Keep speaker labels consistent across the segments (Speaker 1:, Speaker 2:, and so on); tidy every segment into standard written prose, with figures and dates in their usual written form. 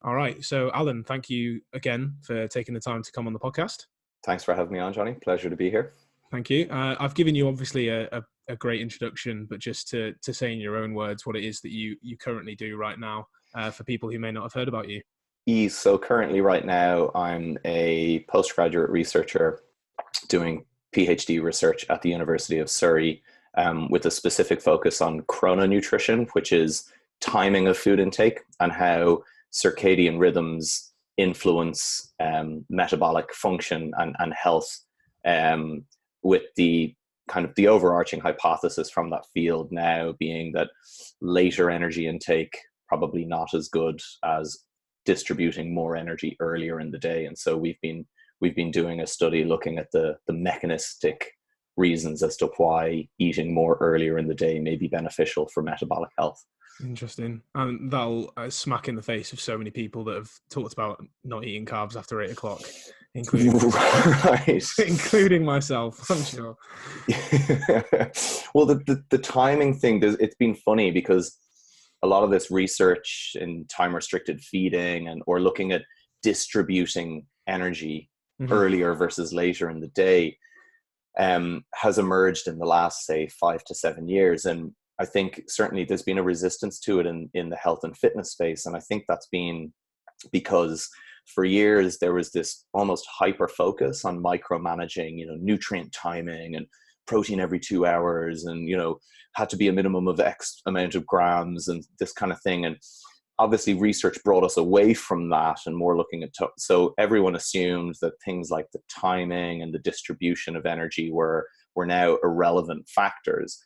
Speaker 1: All right. So, Alan, thank you again for taking the time to come on the podcast.
Speaker 2: Thanks for having me on, Johnny. Pleasure to be here.
Speaker 1: Thank you. I've given you obviously a great introduction, but just to say in your own words what it is that you currently do right now for people who may not have heard about you.
Speaker 2: So currently right now, I'm a postgraduate researcher doing PhD research at the University of Surrey with a specific focus on chrononutrition, which is timing of food intake and how circadian rhythms influence metabolic function and health, with the kind of the overarching hypothesis from that field now being that later energy intake probably not as good as distributing more energy earlier in the day. And so we've been doing a study looking at the mechanistic reasons as to why eating more earlier in the day may be beneficial for metabolic health.
Speaker 1: Interesting. And that'll smack in the face of so many people that have talked about not eating carbs after 8 o'clock, including including myself, I'm sure.
Speaker 2: Well, the timing thing, it's been funny because a lot of this research in time restricted feeding or looking at distributing energy earlier versus later in the day has emerged in the last, say, 5 to 7 years. And I think certainly there's been a resistance to it in the health and fitness space. And I think that's been because for years there was this almost hyper focus on micromanaging, nutrient timing and protein every 2 hours and, had to be a minimum of X amount of grams and this kind of thing. And obviously research brought us away from that and more looking at, so everyone assumed that things like the timing and the distribution of energy were now irrelevant factors.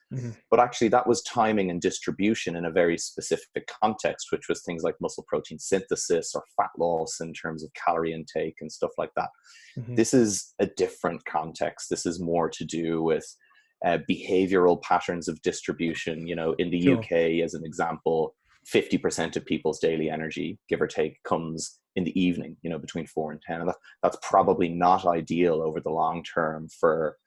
Speaker 2: But actually that was timing and distribution in a very specific context, which was things like muscle protein synthesis or fat loss in terms of calorie intake and stuff like that. This is a different context. This is more to do with behavioral patterns of distribution. In the UK, as an example, 50% of people's daily energy, give or take, comes in the evening, between 4 and 10. And that's probably not ideal over the long term for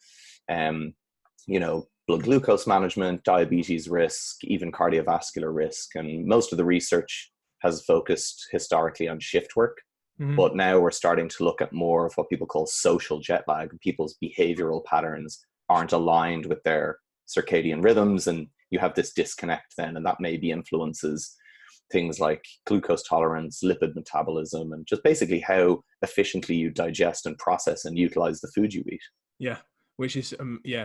Speaker 2: blood glucose management, diabetes risk, even cardiovascular risk. And most of the research has focused historically on shift work. But now we're starting to look at more of what people call social jet lag. People's behavioral patterns aren't aligned with their circadian rhythms. And you have this disconnect then, and that maybe influences things like glucose tolerance, lipid metabolism, and just basically how efficiently you digest and process and utilize the food you eat.
Speaker 1: Yeah. Which is,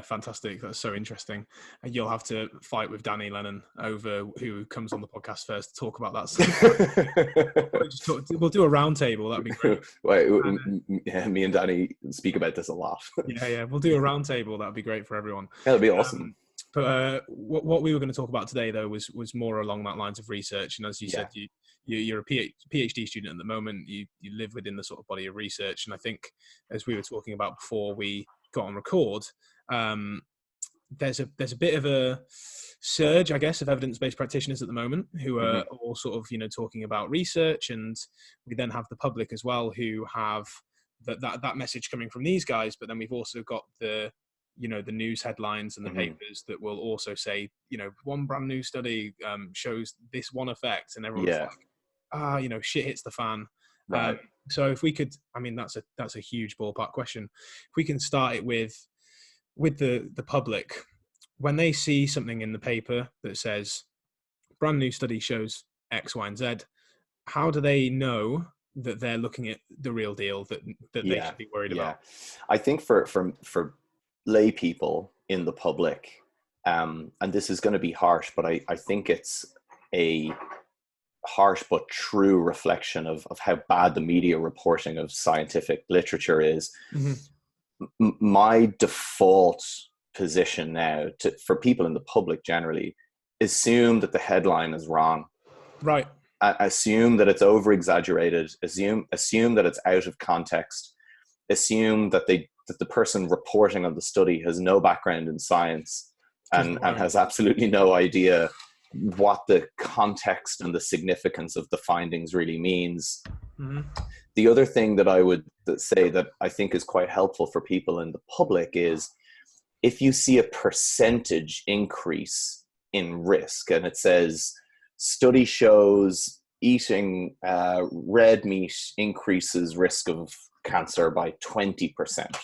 Speaker 1: fantastic. That's so interesting. And you'll have to fight with Danny Lennon over who comes on the podcast first to talk about that stuff. We'll do a round table. That'd be great.
Speaker 2: Me and Danny speak about this a lot.
Speaker 1: Yeah. We'll do a round table. That'd be great for everyone.
Speaker 2: That'd be awesome.
Speaker 1: But what we were going to talk about today, though, was more along that lines of research. And as you said, you're a PhD student at the moment. You live within the sort of body of research. And I think, as we were talking about before we got on record, there's a bit of a surge, I guess, of evidence-based practitioners at the moment who are all sort of talking about research, and we then have the public as well who have that message coming from these guys. But then we've also got the news headlines and the papers that will also say, one brand new study shows this one effect, and everyone's like, shit hits the fan.
Speaker 2: Right.
Speaker 1: So if we could, that's a huge ballpark question. If we can start it with the public, when they see something in the paper that says brand new study shows X, Y, and Z, how do they know that they're looking at the real deal that they should be worried about?
Speaker 2: I think for lay people in the public, and this is going to be harsh, but I think it's a harsh but true reflection of how bad the media reporting of scientific literature is. My default position now for people in the public generally, assume that the headline is wrong.
Speaker 1: Right.
Speaker 2: Assume that it's over exaggerated. Assume that it's out of context. Assume that the person reporting on the study has no background in science and has absolutely no idea what the context and the significance of the findings really means. The other thing that I would say that I think is quite helpful for people in the public is if you see a percentage increase in risk and it says study shows eating red meat increases risk of cancer by 20%,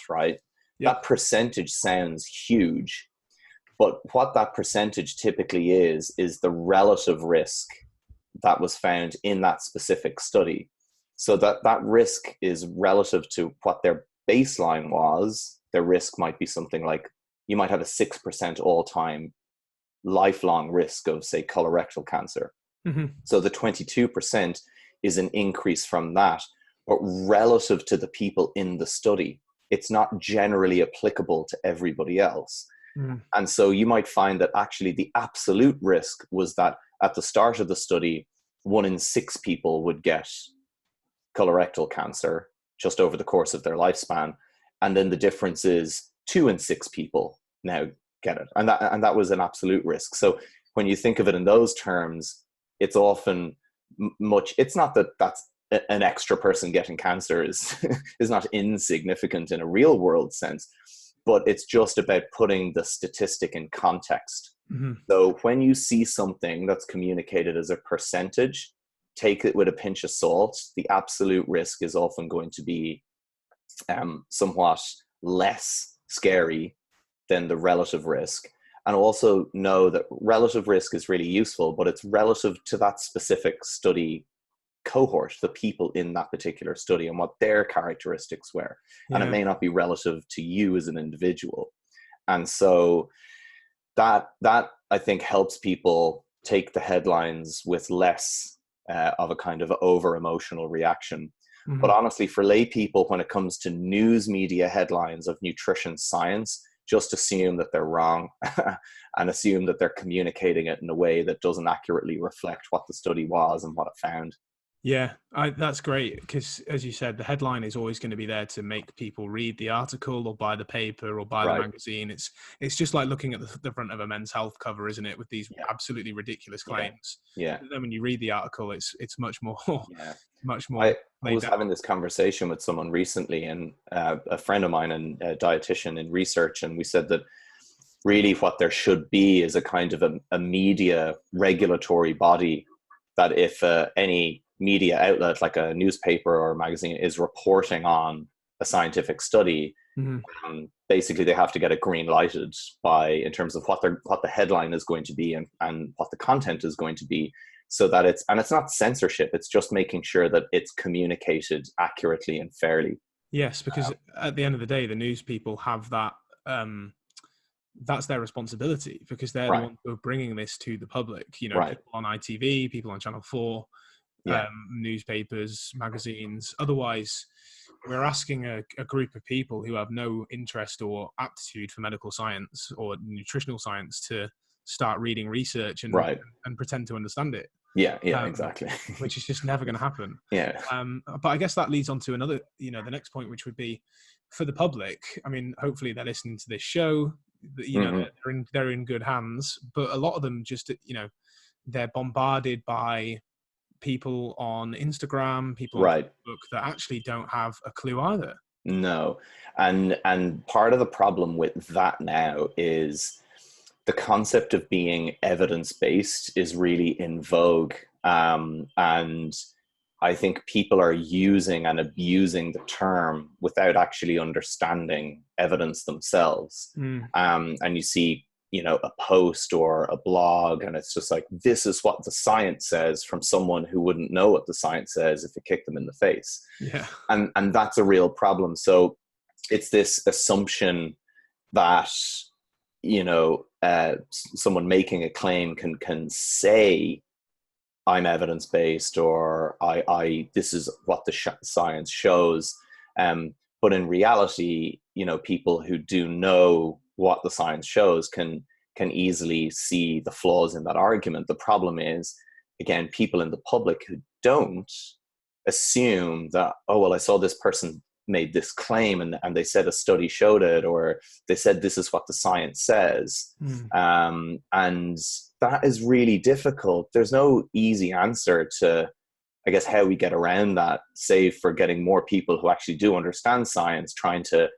Speaker 2: right?
Speaker 1: Yep.
Speaker 2: That percentage sounds huge, but what that percentage typically is the relative risk that was found in that specific study. So that risk is relative to what their baseline was. Their risk might be something like, you might have a 6% all-time lifelong risk of, say, colorectal cancer.
Speaker 1: Mm-hmm.
Speaker 2: So the 22% is an increase from that, but relative to the people in the study, it's not generally applicable to everybody else.
Speaker 1: Mm.
Speaker 2: And so you might find that actually the absolute risk was that at the start of the study, 1 in 6 people would get colorectal cancer just over the course of their lifespan. And then the difference is 2 in 6 people now get it. And that was an absolute risk. So when you think of it in those terms, it's often it's not that that's an extra person getting cancer is not insignificant in a real world sense, but it's just about putting the statistic in context.
Speaker 1: Mm-hmm.
Speaker 2: So when you see something that's communicated as a percentage, take it with a pinch of salt. The absolute risk is often going to be somewhat less scary than the relative risk. And also know that relative risk is really useful, but it's relative to that specific study cohort, the people in that particular study and what their characteristics were.
Speaker 1: Yeah.
Speaker 2: And it may not be relative to you as an individual. And so that I think helps people take the headlines with less of a kind of over emotional reaction.
Speaker 1: Mm-hmm.
Speaker 2: But honestly, for lay people, when it comes to news media headlines of nutrition science, just assume that they're wrong and assume that they're communicating it in a way that doesn't accurately reflect what the study was and what it found.
Speaker 1: Yeah, that's great, because as you said, the headline is always going to be there to make people read the article or buy the paper or buy the magazine. It's just like looking at the front of a Men's Health cover, isn't it, with these absolutely ridiculous claims.
Speaker 2: Yeah.
Speaker 1: And then when you read the article, it's much more much more.
Speaker 2: I was having this conversation with someone recently, and a friend of mine, and a dietitian in research, and we said that really what there should be is a kind of a media regulatory body that if any media outlet like a newspaper or a magazine is reporting on a scientific study,
Speaker 1: mm-hmm.
Speaker 2: Basically they have to get it green lighted in terms of what the headline is going to be and what the content is going to be, so that it's not censorship, it's just making sure that it's communicated accurately and fairly.
Speaker 1: Yes, because at the end of the day, the news people have that that's their responsibility, because they're the ones who are bringing this to the public. People on ITV, people on Channel 4, newspapers, magazines. Otherwise, we're asking a group of people who have no interest or aptitude for medical science or nutritional science to start reading research and pretend to understand it.
Speaker 2: Yeah, exactly.
Speaker 1: Which is just never going to happen.
Speaker 2: Yeah.
Speaker 1: But I guess that leads on to another, the next point, which would be for the public. I mean, hopefully they're listening to this show. They're in good hands. But a lot of them just, they're bombarded by people on Instagram, people on Facebook that actually don't have a clue either.
Speaker 2: No, and part of the problem with that now is the concept of being evidence-based is really in vogue, and I think people are using and abusing the term without actually understanding evidence themselves. And you see, a post or a blog, and it's just like, this is what the science says, from someone who wouldn't know what the science says if it kicked them in the face.
Speaker 1: Yeah.
Speaker 2: And that's a real problem. So it's this assumption that, someone making a claim can say, I'm evidence-based, or this is what the science shows. But in reality, people who do know what the science shows can easily see the flaws in that argument. The problem is, again, people in the public who don't assume that, oh, well, I saw this person made this claim and they said a study showed it, or they said this is what the science says. And that is really difficult. There's no easy answer to, I guess, how we get around that, save for getting more people who actually do understand science, trying to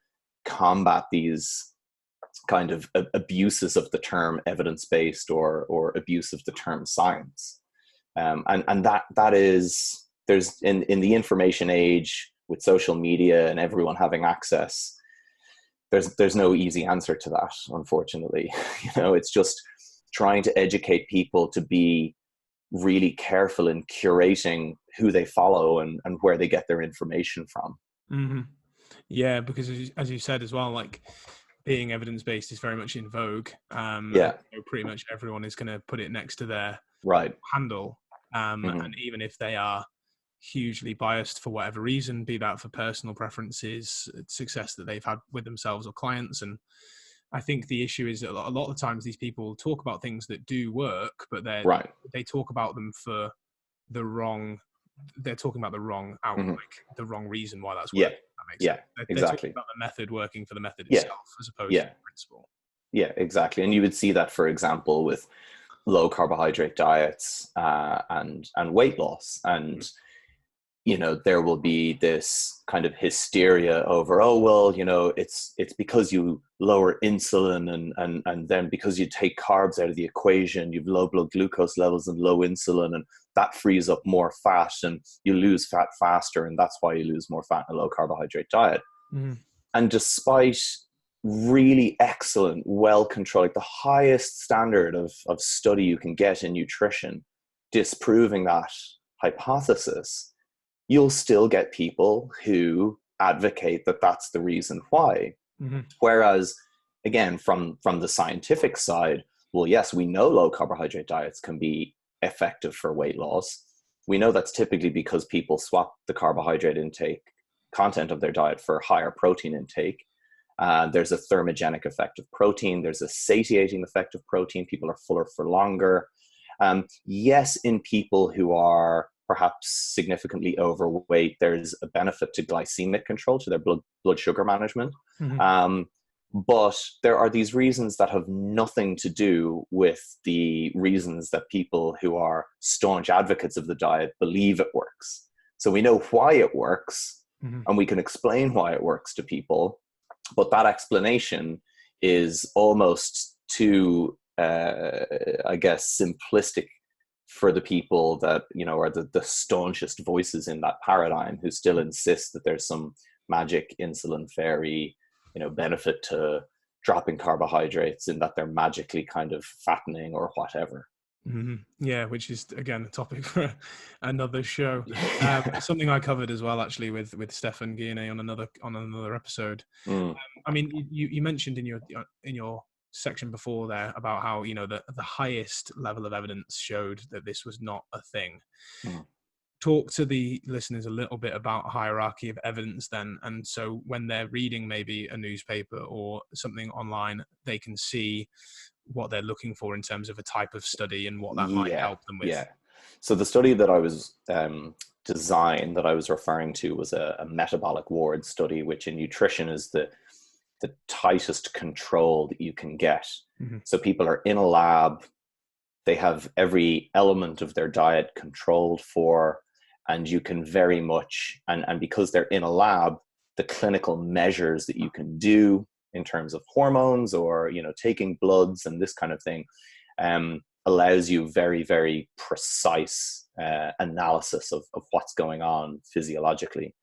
Speaker 2: combat these kind of abuses of the term evidence-based or abuse of the term science. And that is, there's in the information age with social media and everyone having access, there's no easy answer to that, unfortunately. It's just trying to educate people to be really careful in curating who they follow and where they get their information from.
Speaker 1: Mm-hmm. Yeah, because as you said as well, like being evidence-based is very much in vogue. Pretty much everyone is going to put it next to their handle. And even if they are hugely biased for whatever reason, be that for personal preferences, success that they've had with themselves or clients. And I think the issue is that a lot of times these people talk about things that do work, but they talk about them for the wrong, they're talking about the wrong the wrong reason why that's working. That makes sense. They're talking about the method working for the method itself as opposed to the principle.
Speaker 2: Yeah, exactly. And you would see that, for example, with low carbohydrate diets and weight loss. And there will be this kind of hysteria over, oh, well, it's because you lower insulin and then because you take carbs out of the equation, you've low blood glucose levels and low insulin, and that frees up more fat and you lose fat faster. And that's why you lose more fat in a low carbohydrate diet. And despite really excellent, well-controlled, like the highest standard of study you can get in nutrition, disproving that hypothesis, you'll still get people who advocate that that's the reason why. Whereas, again, from the scientific side, well, yes, we know low carbohydrate diets can be effective for weight loss. We know that's typically because people swap the carbohydrate intake content of their diet for higher protein intake. There's a thermogenic effect of protein. There's a satiating effect of protein. People are fuller for longer. Yes, in people who are perhaps significantly overweight, there's a benefit to glycemic control, to their blood sugar management. But there are these reasons that have nothing to do with the reasons that people who are staunch advocates of the diet believe it works. So we know why it works, and we can explain why it works to people, but that explanation is almost too, I guess, simplistic for the people that, are the staunchest voices in that paradigm, who still insist that there's some magic insulin fairy, benefit to dropping carbohydrates and that they're magically kind of fattening or whatever.
Speaker 1: Yeah, which is, again, a topic for another show. Something I covered as well, actually, with Stefan Guillenet on another episode. I mean, you mentioned in your section before there about how the highest level of evidence showed that this was not a thing. Talk to the listeners a little bit about hierarchy of evidence then, and so when they're reading maybe a newspaper or something online, they can see what they're looking for in terms of a type of study and what that might help them with.
Speaker 2: So the study that I was designed, that I was referring to, was a metabolic ward study, which in nutrition is the tightest control that you can get. So people are in a lab, they have every element of their diet controlled for, and you can very much, and because they're in a lab, the clinical measures that you can do in terms of hormones or, taking bloods and this kind of thing, allows you very, very precise analysis of what's going on physiologically.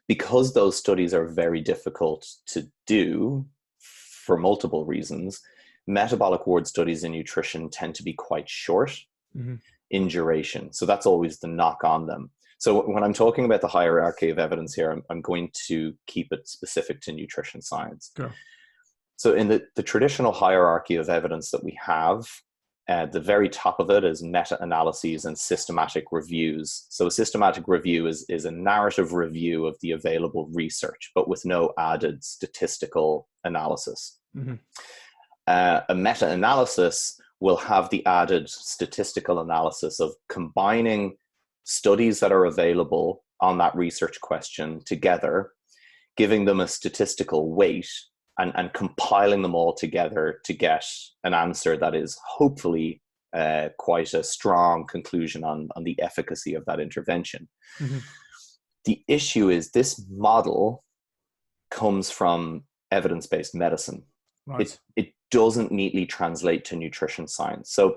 Speaker 2: Because those studies are very difficult to do for multiple reasons, metabolic ward studies in nutrition tend to be quite short in duration. So that's always the knock on them. So when I'm talking about the hierarchy of evidence here, I'm going to keep it specific to nutrition science. So in the traditional hierarchy of evidence that we have, the very top of it is meta-analyses and systematic reviews. So a systematic review is a narrative review of the available research, but with no added statistical analysis. A meta-analysis will have the added statistical analysis of combining studies that are available on that research question together, giving them a statistical weight, and compiling them all together to get an answer that is hopefully quite a strong conclusion on the efficacy of that intervention. The issue is this model comes from evidence-based medicine. It doesn't neatly translate to nutrition science. So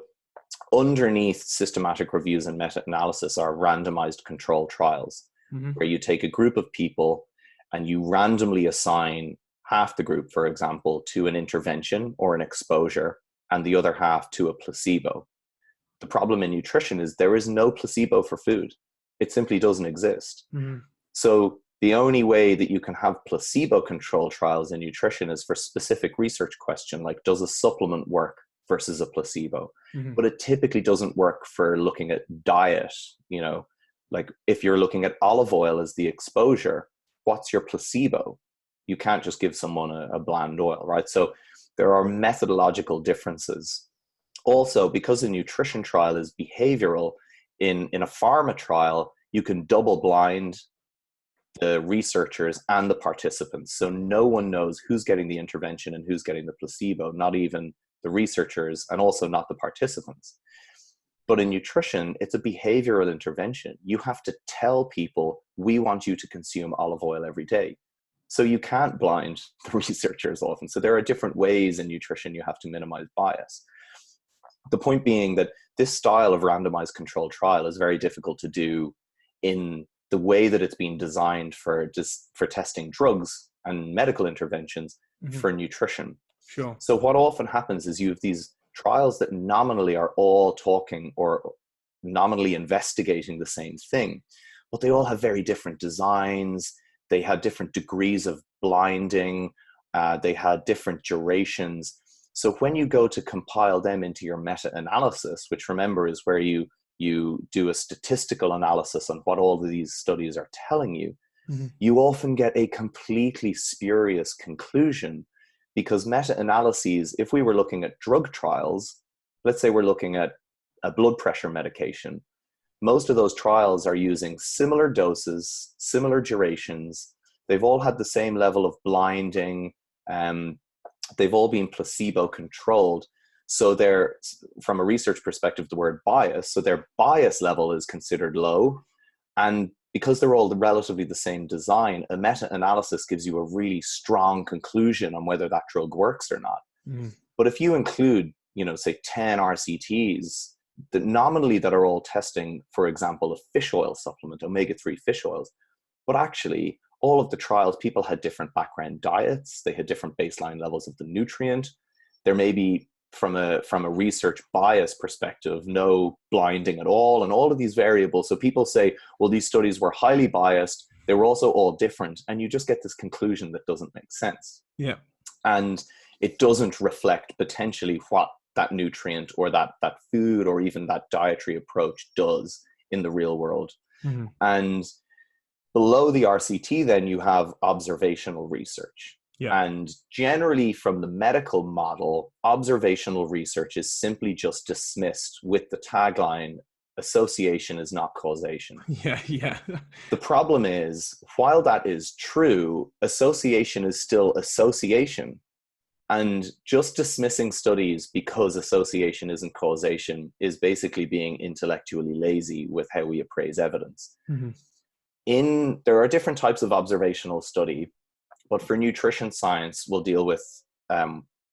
Speaker 2: Underneath systematic reviews and meta-analysis are randomized controlled trials, where you take a group of people and you randomly assign half the group, for example, to an intervention or an exposure, and the other half to a placebo. The problem in nutrition is there is no placebo for food. It simply doesn't exist. So the only way that you can have placebo-controlled trials in nutrition is for specific research question, like does a supplement work versus a placebo? But it typically doesn't work for looking at diet. You know, like if you're looking at olive oil as the exposure, what's your placebo? You can't just give someone a bland oil, right? So there are methodological differences. Also, because a nutrition trial is behavioral, in a pharma trial, you can double blind the researchers and the participants. So no one knows who's getting the intervention and who's getting the placebo, not even the researchers, and also not the participants. But in nutrition, it's a behavioral intervention. You have to tell people, we want you to consume olive oil every day. So you can't blind the researchers often. So there are different ways in nutrition you have to minimize bias. The point being that this style of randomized controlled trial is very difficult to do in the way that it's been designed for testing drugs and medical interventions for nutrition.
Speaker 1: Sure.
Speaker 2: So what often happens is you have these trials that nominally are all talking or nominally investigating the same thing, but they all have very different designs. They had different degrees of blinding. They had different durations. So when you go to compile them into your meta-analysis, which remember is where you do a statistical analysis on what all of these studies are telling you, you often get a completely spurious conclusion, because meta-analyses, if we were looking at drug trials, let's say we're looking at a blood pressure medication, most of those trials are using similar doses, similar durations. They've all had the same level of blinding. They've all been placebo controlled. So they're, from a research perspective, the word bias, so their bias level is considered low. And because they're all relatively the same design, a meta-analysis gives you a really strong conclusion on whether that drug works or not. But if you include, say 10 RCTs that nominally that are all testing, for example, a fish oil supplement, omega-3 fish oils, but actually all of the trials, people had different background diets. They had different baseline levels of the nutrient. There may be, from a research bias perspective, no blinding at all, and all of these variables. So people say, well, these studies were highly biased. They were also all different. And you just get this conclusion that doesn't make sense. Yeah. And it doesn't reflect potentially what that nutrient or that food or even that dietary approach does in the real world. And below the RCT, then you have observational research. Yeah. And generally from the medical model, observational research is simply just dismissed with the tagline, association is not causation. Yeah. The problem is, while that is true, association is still association. And just dismissing studies because association isn't causation is basically being intellectually lazy with how we appraise evidence. There are different types of observational study, but for nutrition science, we'll deal with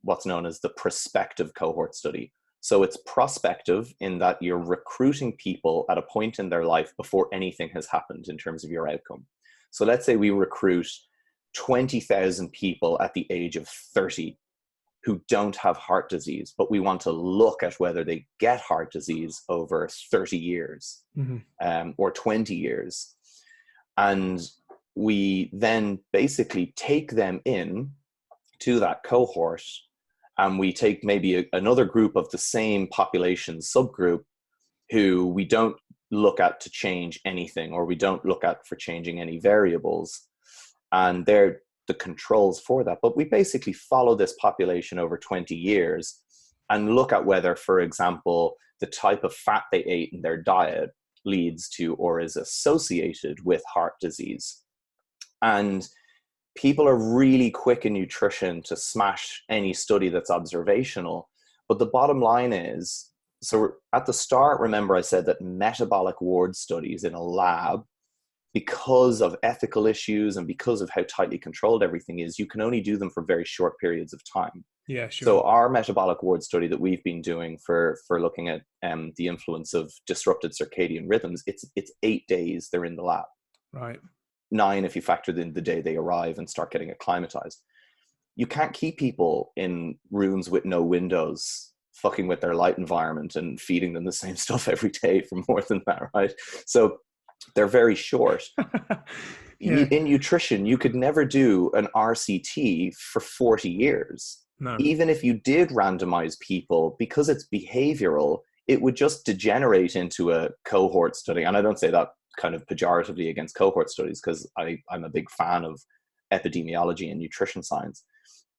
Speaker 2: what's known as the prospective cohort study. So it's prospective in that you're recruiting people at a point in their life before anything has happened in terms of your outcome. So let's say we recruit 20,000 people at the age of 30 who don't have heart disease, but we want to look at whether they get heart disease over 30 years or 20 years. And we then basically take them in to that cohort, and we take maybe another group of the same population subgroup who we don't look at to change anything, or we don't look at for changing any variables. And they're the controls for that. But we basically follow this population over 20 years and look at whether, for example, the type of fat they ate in their diet leads to or is associated with heart disease. And people are really quick in nutrition to smash any study that's observational. But the bottom line is, so at the start, remember I said that metabolic ward studies in a lab, because of ethical issues and because of how tightly controlled everything is, you can only do them for very short periods of time.
Speaker 1: Yeah, sure.
Speaker 2: So our metabolic ward study that we've been doing for looking at the influence of disrupted circadian rhythms, it's 8 days they're in the lab.
Speaker 1: Right.
Speaker 2: 9 if you factor in the day they arrive and start getting acclimatized. You can't keep people in rooms with no windows fucking with their light environment and feeding them the same stuff every day for more than that, right? So they're very short.
Speaker 1: Yeah.
Speaker 2: In nutrition, you could never do an RCT for 40 years.
Speaker 1: No.
Speaker 2: Even if you did randomize people, because it's behavioral, it would just degenerate into a cohort study. And I don't say that kind of pejoratively against cohort studies, because I'm a big fan of epidemiology and nutrition science.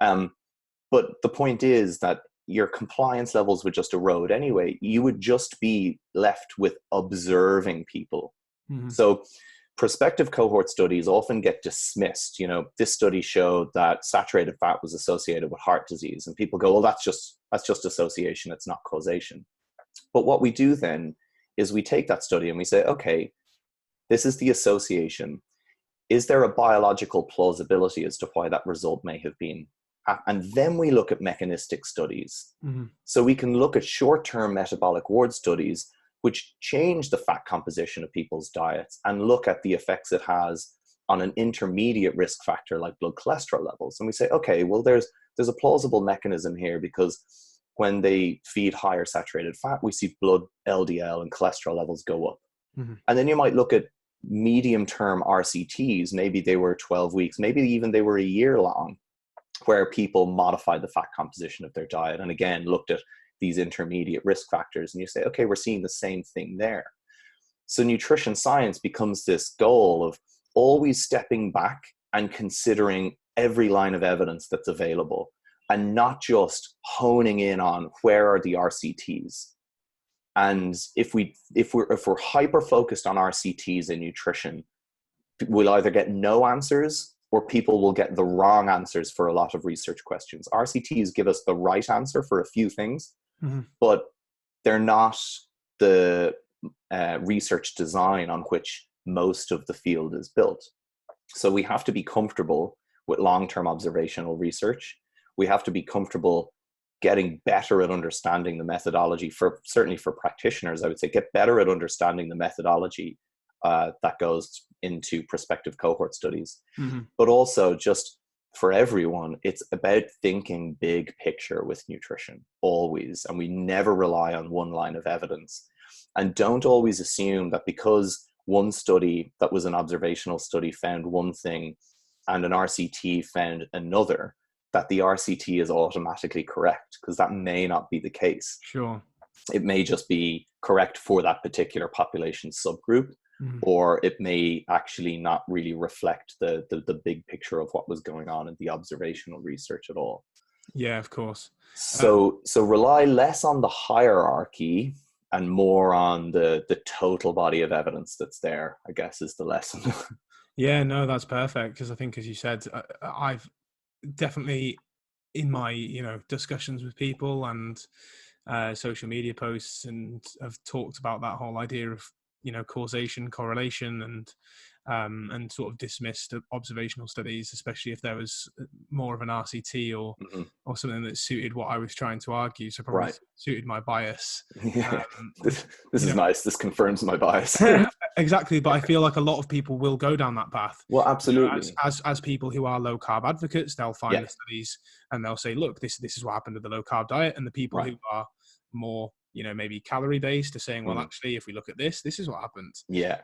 Speaker 2: But the point is that your compliance levels would just erode anyway. You would just be left with observing people. Mm-hmm. So prospective cohort studies often get dismissed. You know, this study showed that saturated fat was associated with heart disease, and people go, well, that's just association, it's not causation. But what we do then is we take that study and we say, okay, this is the association. Is there a biological plausibility as to why that result may have been? And then we look at mechanistic studies. Mm-hmm. So we can look at short-term metabolic ward studies which change the fat composition of people's diets and look at the effects it has on an intermediate risk factor like blood cholesterol levels. And we say, okay, well, there's a plausible mechanism here, because when they feed higher saturated fat, we see blood LDL and cholesterol levels go up. Mm-hmm. And then you might look at medium-term RCTs, maybe they were 12 weeks, maybe even they were a year long, where people modified the fat composition of their diet and again looked at these intermediate risk factors, and you say, okay, we're seeing the same thing there. So nutrition science becomes this goal of always stepping back and considering every line of evidence that's available, and not just honing in on where are the RCTs. And if we're hyper focused on RCTs in nutrition, we'll either get no answers or people will get the wrong answers for a lot of research questions. RCTs give us the right answer for a few things, mm-hmm. but they're not the research design on which most of the field is built. So we have to be comfortable with long-term observational research. We have to be comfortable getting better at understanding the methodology, certainly for practitioners, I would say, get better at understanding the methodology that goes into prospective cohort studies. Mm-hmm. But also, just for everyone, it's about thinking big picture with nutrition, always. And we never rely on one line of evidence. And don't always assume that because one study that was an observational study found one thing and an RCT found another, that the RCT is automatically correct, because that may not be the case.
Speaker 1: Sure.
Speaker 2: It may just be correct for that particular population subgroup, or it may actually not really reflect the big picture of what was going on in the observational research at all.
Speaker 1: Yeah, of course.
Speaker 2: So rely less on the hierarchy and more on the total body of evidence that's there, I guess, is the lesson.
Speaker 1: Yeah, no, that's perfect. Because I think, as you said, I've definitely, in my discussions with people and social media posts, and have talked about that whole idea of causation, correlation, and sort of dismissed observational studies, especially if there was more of an RCT or or something that suited what I was trying to argue. So probably suited my bias.
Speaker 2: This is nice. This confirms my bias.
Speaker 1: Exactly, but I feel like a lot of people will go down that path.
Speaker 2: Well, absolutely.
Speaker 1: As people who are low carb advocates, they'll find the studies and they'll say, look, this is what happened with the low carb diet. And the people who are more, maybe calorie based are saying, well, actually, if we look at this is what happened.
Speaker 2: Yeah.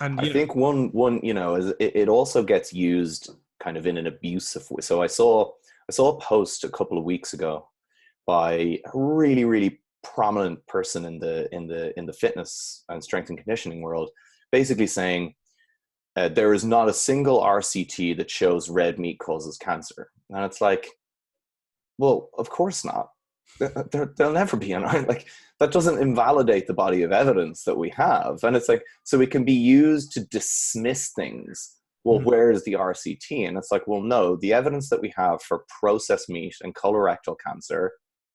Speaker 1: And
Speaker 2: I think one it also gets used kind of in an abusive way. So I saw a post a couple of weeks ago by a really, really prominent person in the fitness and strength and conditioning world, basically saying there is not a single RCT that shows red meat causes cancer. And it's like, well, of course not. There'll never be an like that doesn't invalidate the body of evidence that we have. And it's like, so it can be used to dismiss things. Well, where is the RCT? And it's like, well, no, the evidence that we have for processed meat and colorectal cancer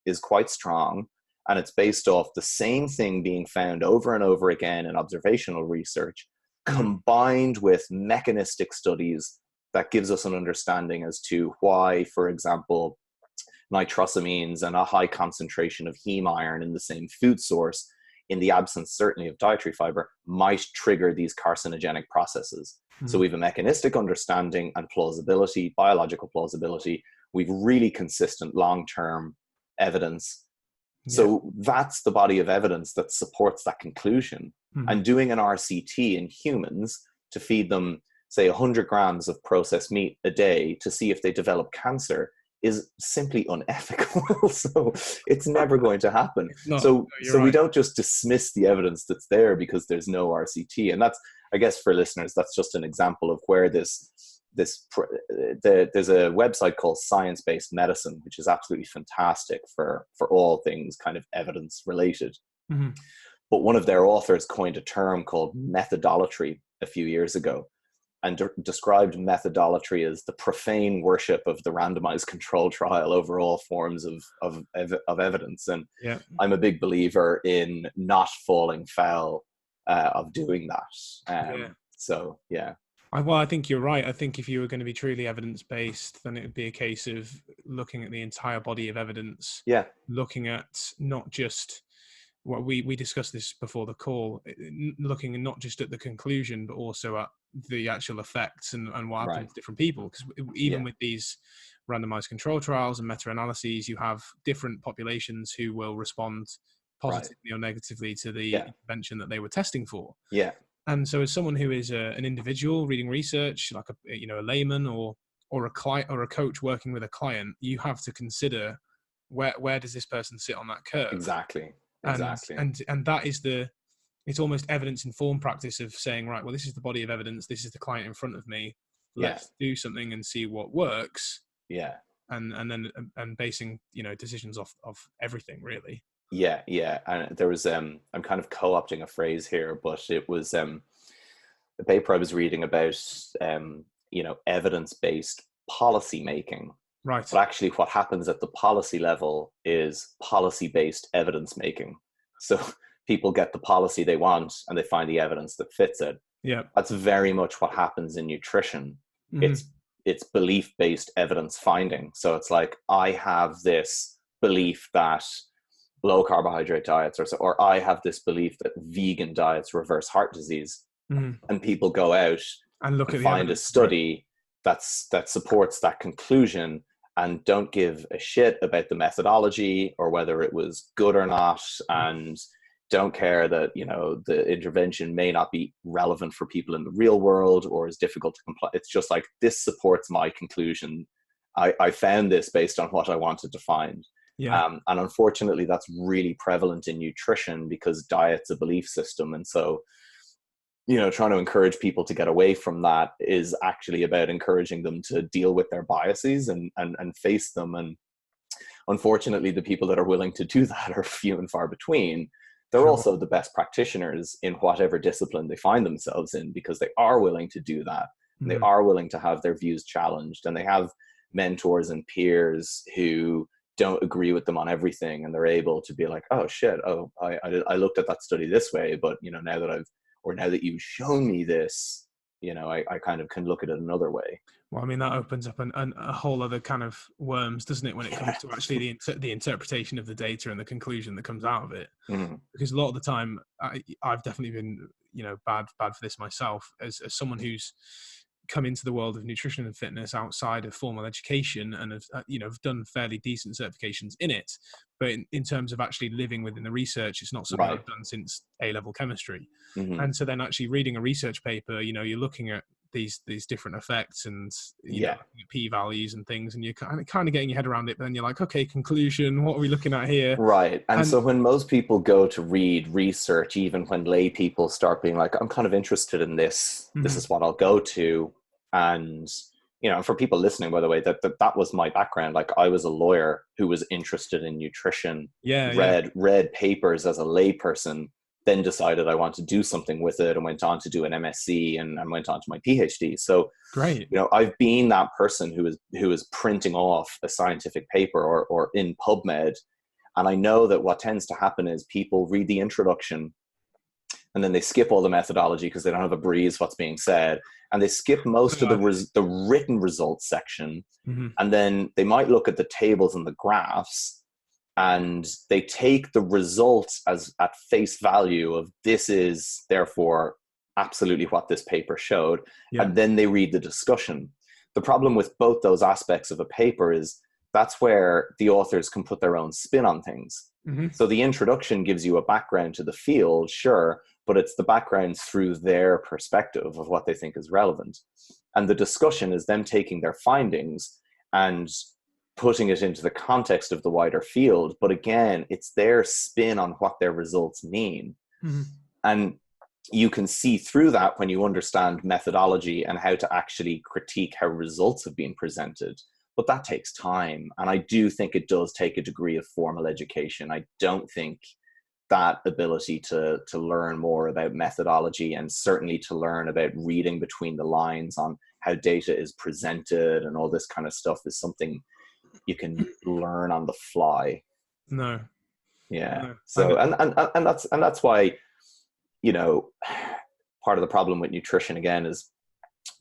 Speaker 2: is quite strong. And it's based off the same thing being found over and over again in observational research. combined with mechanistic studies that gives us an understanding as to why, for example, nitrosamines and a high concentration of heme iron in the same food source, in the absence certainly of dietary fiber, might trigger these carcinogenic processes. So we have a mechanistic understanding and plausibility, biological plausibility. We've really consistent long-term evidence. So that's the body of evidence that supports that conclusion. And doing an RCT in humans to feed them, say, 100 grams of processed meat a day to see if they develop cancer is simply unethical. So it's never going to happen. So we don't just dismiss the evidence that's there because there's no RCT. And that's, I guess, for listeners, that's just an example of where there's a website called Science-Based Medicine, which is absolutely fantastic for all things kind of evidence related. But one of their authors coined a term called methodolatry a few years ago, and described methodolatry as the profane worship of the randomized control trial over all forms of evidence. And I'm a big believer in not falling foul of doing that. So, yeah.
Speaker 1: Well, I think you're right. I think if you were going to be truly evidence-based, then it would be a case of looking at the entire body of evidence, looking at not just what we discussed this before the call, looking not just at the conclusion, but also at the actual effects and what happens to different people. Because even with these randomized control trials and meta-analyses, you have different populations who will respond positively or negatively to the intervention that they were testing for. And so as someone who is an individual reading research, like a layman or a client or a coach working with a client, you have to consider where does this person sit on that curve?
Speaker 2: Exactly.
Speaker 1: And that is it's almost evidence informed practice of saying, right, well, this is the body of evidence, this is the client in front of me, let's do something and see what works. And then basing decisions off everything, really.
Speaker 2: And there was I'm kind of co-opting a phrase here, but it was the paper I was reading about evidence-based policy making.
Speaker 1: Right.
Speaker 2: But actually what happens at the policy level is policy-based evidence making. So people get the policy they want and they find the evidence that fits it. That's very much what happens in nutrition. It's belief-based evidence finding. So it's like, I have this belief that low carbohydrate diets or I have this belief that vegan diets reverse heart disease. And people go out and find a study that supports that conclusion and don't give a shit about the methodology or whether it was good or not, and don't care that the intervention may not be relevant for people in the real world or is difficult to comply. It's just like, this supports my conclusion. I found this based on what I wanted to find. And unfortunately that's really prevalent in nutrition because diet's a belief system. And so trying to encourage people to get away from that is actually about encouraging them to deal with their biases and face them. And unfortunately, the people that are willing to do that are few and far between. They're also the best practitioners in whatever discipline they find themselves in, because they are willing to do that. And they are willing to have their views challenged, and they have mentors and peers who don't agree with them on everything. And they're able to be like, oh shit, I looked at that study this way, but now that you've shown me this, I kind of can look at it another way.
Speaker 1: Well, I mean, that opens up a whole other kind of worms, doesn't it, when it comes to actually the interpretation of the data and the conclusion that comes out of it. Because a lot of the time, I've definitely been, bad for this myself as someone who's come into the world of nutrition and fitness outside of formal education and have done fairly decent certifications in it, but in terms of actually living within the research, it's not something I've done since A-level chemistry. And so then actually reading a research paper, you're looking at these different effects and p-values and things, and you're kind of getting your head around it, but then you're like, okay, conclusion, what are we looking at here?
Speaker 2: And so when most people go to read research, even when lay people start being like, I'm kind of interested in this, this is what I'll go to. And for people listening, by the way, that was my background. Like, I was a lawyer who was interested in nutrition, read papers as a layperson, then decided I want to do something with it, and went on to do an MSc and went on to my PhD. So
Speaker 1: great.
Speaker 2: I've been that person who is printing off a scientific paper or in PubMed. And I know that what tends to happen is people read the introduction and then they skip all the methodology because they don't have a breeze what's being said, and they skip most of the written results section.
Speaker 1: Mm-hmm.
Speaker 2: And then they might look at the tables and the graphs, and they take the results as at face value of this is therefore absolutely what this paper showed.
Speaker 1: Yeah.
Speaker 2: And then they read the discussion. The problem with both those aspects of a paper is that's where the authors can put their own spin on things.
Speaker 1: Mm-hmm.
Speaker 2: So the introduction gives you a background to the field, sure, but it's the background through their perspective of what they think is relevant. And the discussion is them taking their findings and putting it into the context of the wider field. But again, it's their spin on what their results mean.
Speaker 1: Mm-hmm.
Speaker 2: And you can see through that when you understand methodology and how to actually critique how results have been presented. But that takes time. And I do think it does take a degree of formal education. I don't think that ability to learn more about methodology, and certainly to learn about reading between the lines on how data is presented and all this kind of stuff, is something you can learn on the fly.
Speaker 1: No.
Speaker 2: Yeah.
Speaker 1: No.
Speaker 2: So, and that's why, you know, part of the problem with nutrition, again, is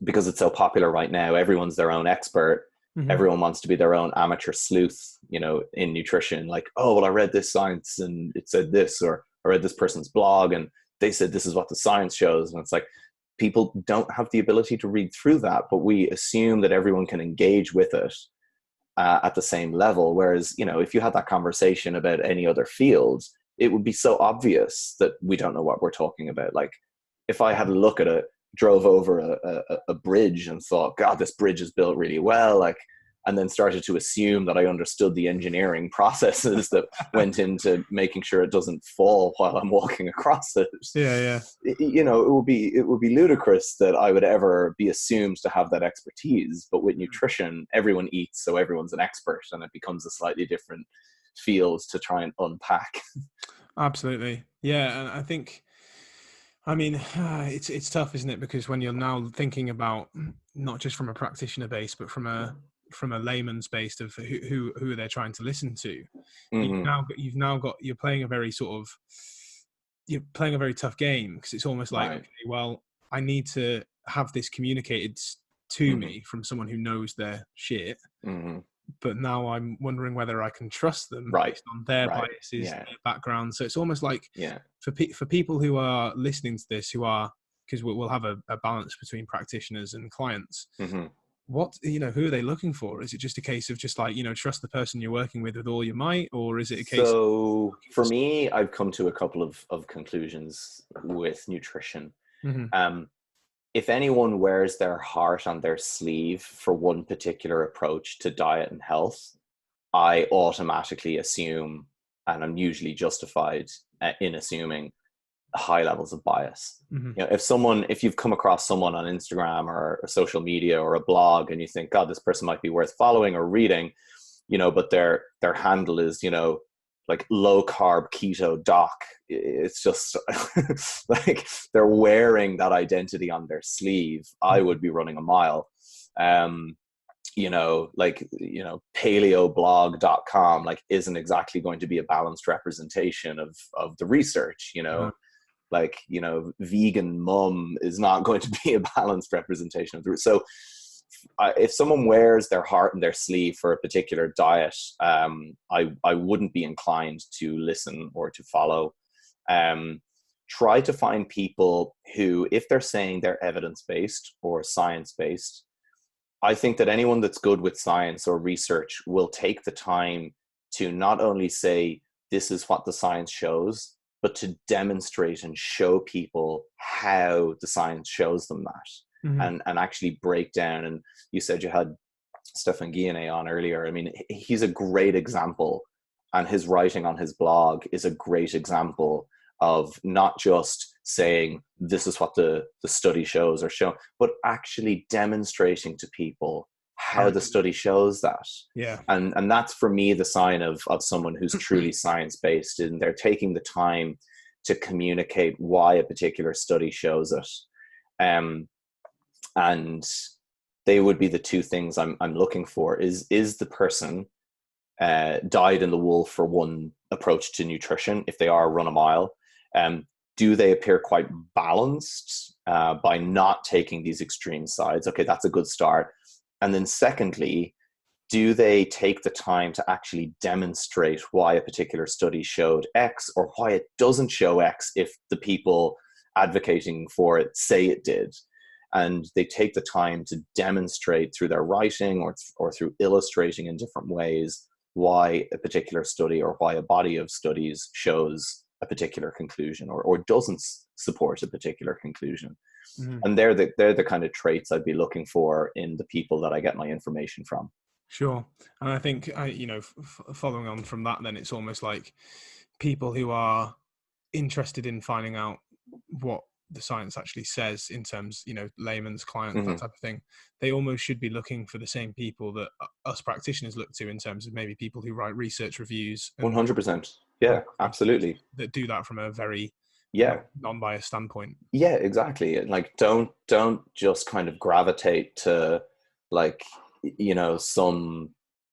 Speaker 2: because it's so popular right now, everyone's their own expert.
Speaker 1: Mm-hmm.
Speaker 2: Everyone wants to be their own amateur sleuth, you know, in nutrition. Like, oh, well, I read this science and it said this, or I read this person's blog and they said this is what the science shows. And it's like, people don't have the ability to read through that, but we assume that everyone can engage with it at the same level. Whereas, you know, if you had that conversation about any other field, it would be so obvious that we don't know what we're talking about. Like, if I had a look at it, drove over a bridge and thought, God, this bridge is built really well, like, and then started to assume that I understood the engineering processes that went into making sure it doesn't fall while I'm walking across it.
Speaker 1: Yeah.
Speaker 2: You know, it would be ludicrous that I would ever be assumed to have that expertise. But with nutrition, everyone eats, so everyone's an expert, and it becomes a slightly different field to try and unpack.
Speaker 1: Absolutely. Yeah, and I think, I mean, it's tough, isn't it? Because when you're now thinking about not just from a practitioner base, but from a layman's base of who they're trying to listen to,
Speaker 2: Mm-hmm.
Speaker 1: you're playing a very tough game, because it's almost like,
Speaker 2: Right.
Speaker 1: okay, well, I need to have this communicated to me from someone who knows their shit.
Speaker 2: Mm-hmm.
Speaker 1: But now I'm wondering whether I can trust them based on their biases, their background. So it's almost like, for people who are listening to this, because we'll have a balance between practitioners and clients.
Speaker 2: Mm-hmm.
Speaker 1: What, who are they looking for? Is it just a case of just like, trust the person you're working with all your might, or is it a case?
Speaker 2: So for me, I've come to a couple of conclusions with nutrition.
Speaker 1: Mm-hmm.
Speaker 2: If anyone wears their heart on their sleeve for one particular approach to diet and health, I automatically assume, and I'm usually justified in assuming, high levels of bias.
Speaker 1: Mm-hmm.
Speaker 2: You know, if you've come across someone on Instagram or social media or a blog and you think, God, this person might be worth following or reading, but their handle is, like low carb keto doc. It's just like they're wearing that identity on their sleeve. I would be running a mile. Paleoblog.com like isn't exactly going to be a balanced representation of the research, Vegan Mum is not going to be a balanced representation of the research. So if someone wears their heart on their sleeve for a particular diet, I wouldn't be inclined to listen or to follow. Try to find people who, if they're saying they're evidence-based or science-based, I think that anyone that's good with science or research will take the time to not only say, this is what the science shows, but to demonstrate and show people how the science shows them that.
Speaker 1: Mm-hmm.
Speaker 2: And actually break down. And you said you had Stefan Guillenet on earlier. I mean, he's a great example, and his writing on his blog is a great example of not just saying this is what the study shows or show, but actually demonstrating to people how the study shows that.
Speaker 1: Yeah.
Speaker 2: And that's for me the sign of someone who's truly science-based, and they're taking the time to communicate why a particular study shows it. And they would be the two things I'm looking for. Is the person dyed in the wool for one approach to nutrition? If they are, run a mile. do they appear quite balanced by not taking these extreme sides? Okay, that's a good start. And then secondly, do they take the time to actually demonstrate why a particular study showed X or why it doesn't show X if the people advocating for it say it did? And they take the time to demonstrate through their writing or through illustrating in different ways why a particular study or why a body of studies shows a particular conclusion or doesn't support a particular conclusion. Mm-hmm. And they're the kind of traits I'd be looking for in the people that I get my information from.
Speaker 1: Sure. And I think, following on from that, then it's almost like people who are interested in finding out what the science actually says in terms, layman's client, mm-hmm. that type of thing, they almost should be looking for the same people that us practitioners look to in terms of maybe people who write research reviews.
Speaker 2: 100%. Yeah, absolutely.
Speaker 1: That do that from a very non-biased standpoint.
Speaker 2: Yeah, exactly. Like, don't just kind of gravitate to like, some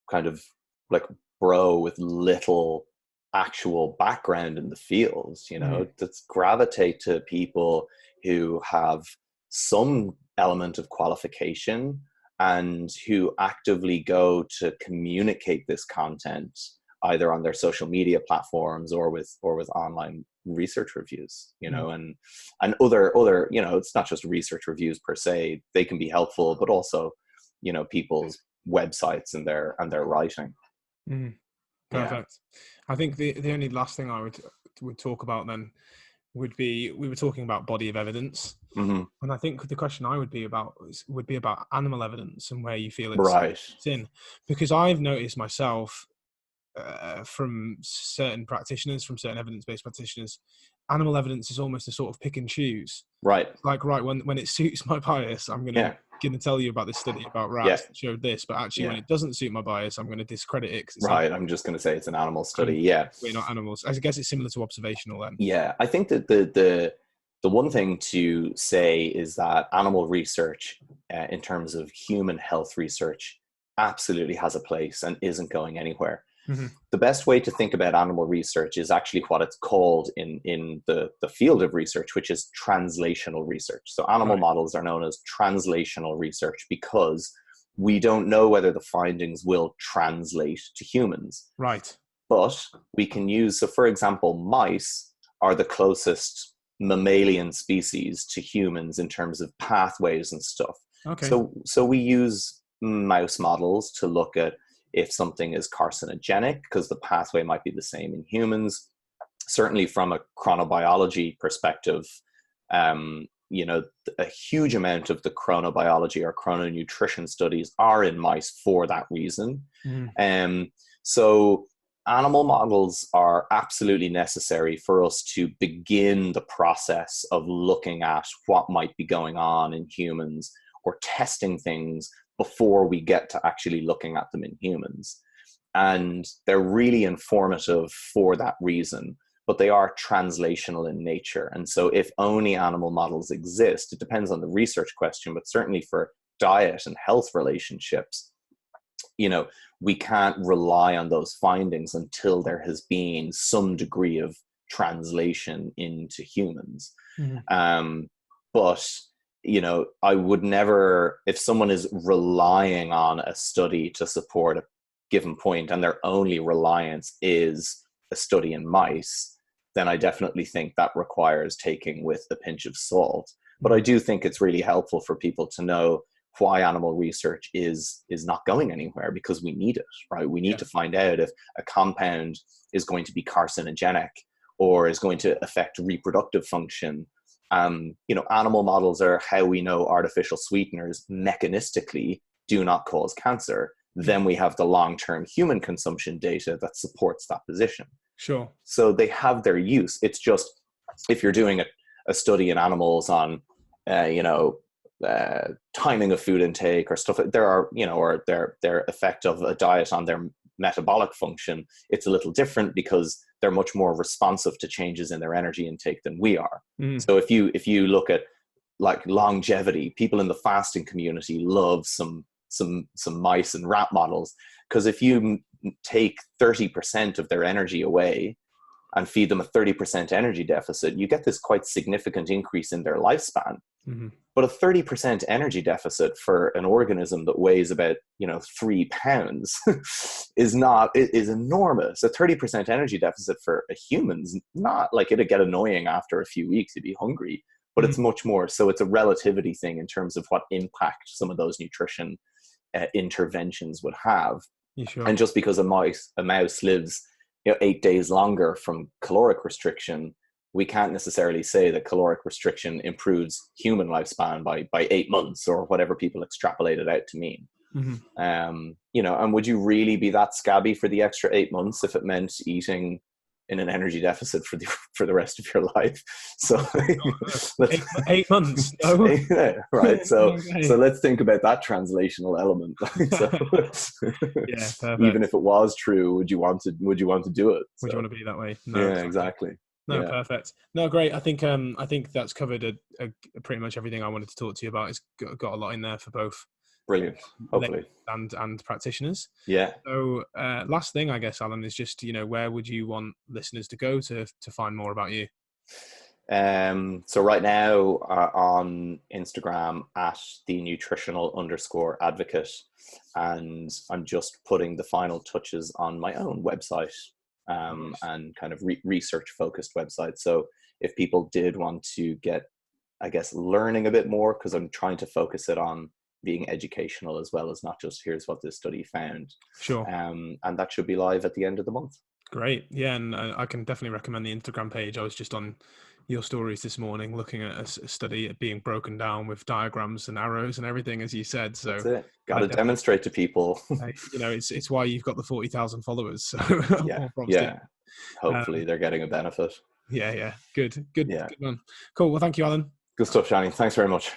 Speaker 2: kind of like bro with little actual background in the field, that's gravitate to people who have some element of qualification and who actively go to communicate this content either on their social media platforms or with online research reviews, and other, it's not just research reviews per se, they can be helpful, but also, people's websites and their writing.
Speaker 1: Perfect. I think the only last thing I would talk about then would be, we were talking about body of evidence, mm-hmm. and I think the question I would be about animal evidence and where you feel it's in, because I've noticed myself from certain practitioners, from certain evidence-based practitioners, animal evidence is almost a sort of pick and choose.
Speaker 2: Right.
Speaker 1: Like, when it suits my bias, I'm going to tell you about this study about rats that showed this, but actually when it doesn't suit my bias, I'm going to discredit it.
Speaker 2: Right. I'm just going to say it's an animal study.
Speaker 1: We're not animals. I guess it's similar to observational then.
Speaker 2: Yeah. I think that the one thing to say is that animal research, in terms of human health research, absolutely has a place and isn't going anywhere. Mm-hmm. The best way to think about animal research is actually what it's called in the field of research, which is translational research. So animal models are known as translational research because we don't know whether the findings will translate to humans.
Speaker 1: Right.
Speaker 2: But we can use, so for example, mice are the closest mammalian species to humans in terms of pathways and stuff.
Speaker 1: Okay.
Speaker 2: So we use mouse models to look at if something is carcinogenic, because the pathway might be the same in humans. Certainly from a chronobiology perspective, a huge amount of the chronobiology or chrononutrition studies are in mice for that reason. So animal models are absolutely necessary for us to begin the process of looking at what might be going on in humans or testing things before we get to actually looking at them in humans. And they're really informative for that reason, but they are translational in nature. And so if only animal models exist, it depends on the research question, but certainly for diet and health relationships, we can't rely on those findings until there has been some degree of translation into humans. Mm-hmm. But I would never, if someone is relying on a study to support a given point and their only reliance is a study in mice, then I definitely think that requires taking with a pinch of salt. But I do think it's really helpful for people to know why animal research is not going anywhere, because we need it, right? We need to find out if a compound is going to be carcinogenic or is going to affect reproductive function. Animal models are how we know artificial sweeteners mechanistically do not cause cancer. Then we have the long-term human consumption data that supports that position.
Speaker 1: Sure.
Speaker 2: So they have their use. It's just, if you're doing a study in animals on, timing of food intake or stuff like or their effect of a diet on their metabolic function, it's a little different because they're much more responsive to changes in their energy intake than we are. So if you look at like longevity, people in the fasting community love some mice and rat models, because if you take 30% of their energy away, and feed them a 30% energy deficit, you get this quite significant increase in their lifespan. But a 30% energy deficit for an organism that weighs about 3 pounds is enormous. A 30% energy deficit for a human's not like, it'd get annoying after a few weeks, you'd be hungry, but it's much more. So it's a relativity thing in terms of what impact some of those nutrition interventions would have.
Speaker 1: Sure?
Speaker 2: And just because a mouse lives 8 days longer from caloric restriction, we can't necessarily say that caloric restriction improves human lifespan by 8 months, or whatever people extrapolate it out to mean. And would you really be that scabby for the extra 8 months if it meant eating in an energy deficit for the rest of your life? So
Speaker 1: 8 months, no?
Speaker 2: Right. So
Speaker 1: Okay.
Speaker 2: So let's think about that translational element.
Speaker 1: Yeah, perfect.
Speaker 2: Even if it was true, would you want to do it?
Speaker 1: Would you want to be that way? No,
Speaker 2: yeah, exactly.
Speaker 1: No, perfect. No, great. I think that's covered pretty much everything I wanted to talk to you about. It's got a lot in there for both.
Speaker 2: Brilliant. Hopefully.
Speaker 1: And practitioners.
Speaker 2: Yeah.
Speaker 1: So last thing, I guess, Alan, is just, where would you want listeners to go to find more about you?
Speaker 2: So right now on Instagram at @thenutritional_advocate, and I'm just putting the final touches on my own website, and kind of research focused website. So if people did want to get, I guess, learning a bit more, because I'm trying to focus it on being educational as well as not just here's what this study found.
Speaker 1: Sure.
Speaker 2: And that should be live at the end of the month.
Speaker 1: Great. Yeah, and I can definitely recommend the Instagram page. I was just on your stories this morning looking at a study being broken down with diagrams and arrows and everything, as you said. So
Speaker 2: that's it. Got to demonstrate to people.
Speaker 1: It's why you've got the 40,000 followers. So
Speaker 2: yeah. Hopefully they're getting a benefit.
Speaker 1: Yeah. Good man. Cool. Well, thank you, Alan.
Speaker 2: Good stuff, Shani. Thanks very much.